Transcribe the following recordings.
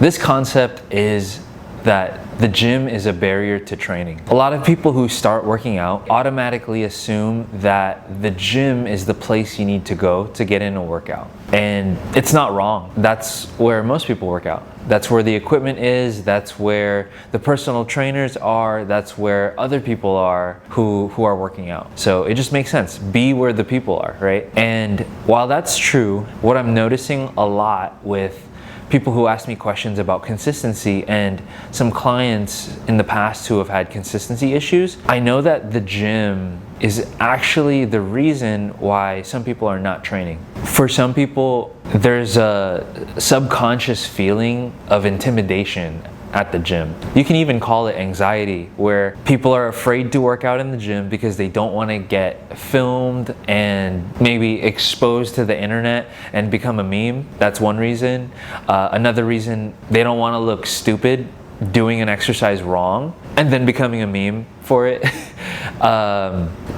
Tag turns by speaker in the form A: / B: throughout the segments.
A: This concept is that the gym is a barrier to training. A lot of people who start working out automatically assume that the gym is the place you need to go to get in a workout. And it's not wrong. That's where most people work out. That's where the equipment is, that's where the personal trainers are, that's where other people are who are working out. So it just makes sense. Be where the people are, right? And while that's true, what I'm noticing a lot with people who ask me questions about consistency and some clients in the past who have had consistency issues, I know that the gym is actually the reason why some people are not training. For some people, there's a subconscious feeling of intimidation at the gym. You can even call it anxiety, where people are afraid to work out in the gym because they don't want to get filmed and maybe exposed to the internet and become a meme. That's one reason. Another reason, they don't want to look stupid doing an exercise wrong and then becoming a meme for it.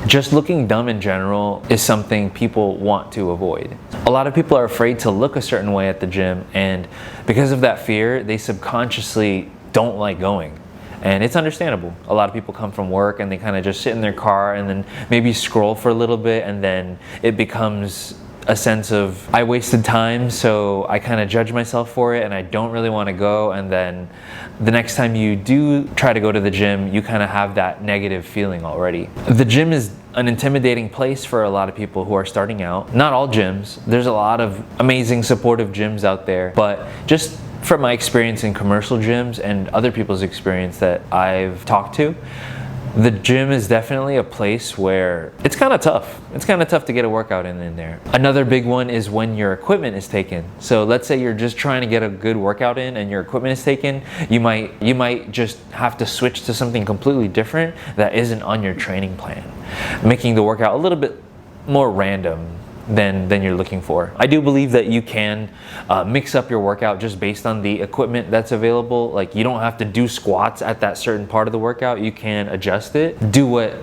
A: Just looking dumb in general is something people want to avoid. A lot of people are afraid to look a certain way at the gym, and because of that fear, they subconsciously don't like going. And it's understandable. A lot of people come from work and they kind of just sit in their car and then maybe scroll for a little bit, and then it becomes a sense of, I wasted time, so I kind of judge myself for it and I don't really want to go. And then the next time you do try to go to the gym, you kind of have that negative feeling already. The gym is an intimidating place for a lot of people who are starting out. Not all gyms. There's a lot of amazing supportive gyms out there, but just from my experience in commercial gyms and other people's experience that I've talked to, the gym is definitely a place where it's kind of tough. It's kind of tough to get a workout in there. Another big one is when your equipment is taken. So let's say you're just trying to get a good workout in and your equipment is taken. You might just have to switch to something completely different that isn't on your training plan, making the workout a little bit more random than you're looking for. I do believe that you can mix up your workout just based on the equipment that's available. Like, you don't have to do squats at that certain part of the workout. You can adjust it, do what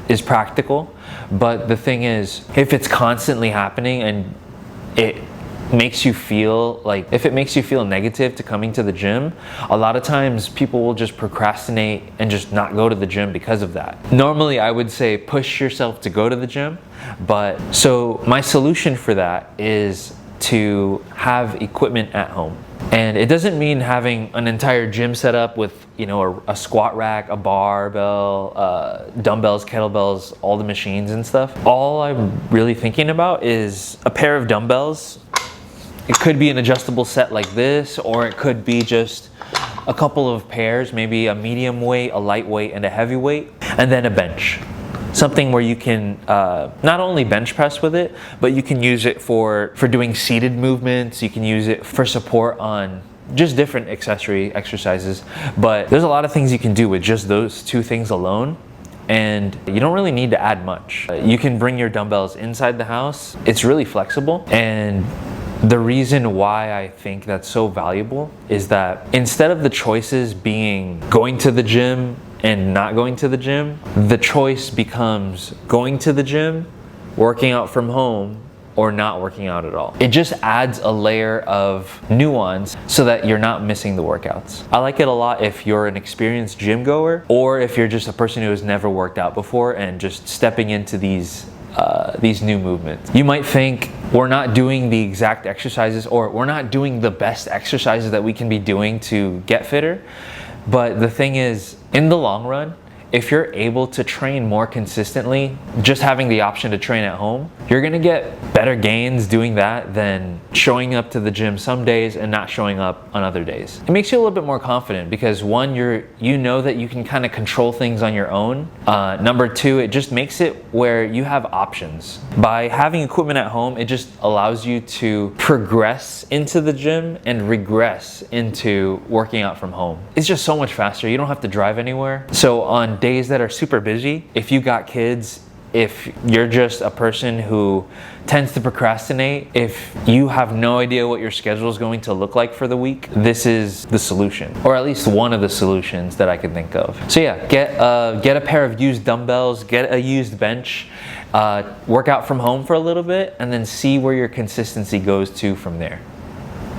A: is practical. But the thing is, if it's constantly happening and it makes you feel like, if it makes you feel negative to coming to the gym, a lot of times people will just procrastinate and just not go to the gym because of that. Normally I would say push yourself to go to the gym, but so my solution for that is to have equipment at home. And it doesn't mean having an entire gym set up with, you know, a squat rack, a barbell, dumbbells, kettlebells, all the machines and stuff. All I'm really thinking about is a pair of dumbbells. It could be an adjustable set like this, or it could be just a couple of pairs, maybe a medium weight, a lightweight, and a heavyweight, and then a bench. Something where you can not only bench press with it, but you can use it for doing seated movements. You can use it for support on just different accessory exercises. But there's a lot of things you can do with just those two things alone, and you don't really need to add much. You can bring your dumbbells inside the house. It's really flexible, and the reason why I think that's so valuable is that instead of the choices being going to the gym and not going to the gym, the choice becomes going to the gym, working out from home, or not working out at all. It just adds a layer of nuance so that you're not missing the workouts. I like it a lot if you're an experienced gym goer, or if you're just a person who has never worked out before and just stepping into these new movements. You might think, we're not doing the exact exercises, or we're not doing the best exercises that we can be doing to get fitter. But the thing is, in the long run, if you're able to train more consistently, just having the option to train at home, you're gonna get better gains doing that than showing up to the gym some days and not showing up on other days. It makes you a little bit more confident because one, you know that you can kind of control things on your own. Number two, it just makes it where you have options. By having equipment at home, it just allows you to progress into the gym and regress into working out from home. It's just so much faster. You don't have to drive anywhere. So on days that are super busy, if you got kids, if you're just a person who tends to procrastinate, if you have no idea what your schedule is going to look like for the week, this is the solution, or at least one of the solutions that I can think of. So yeah, get a pair of used dumbbells, get a used bench, work out from home for a little bit, and then see where your consistency goes to from there.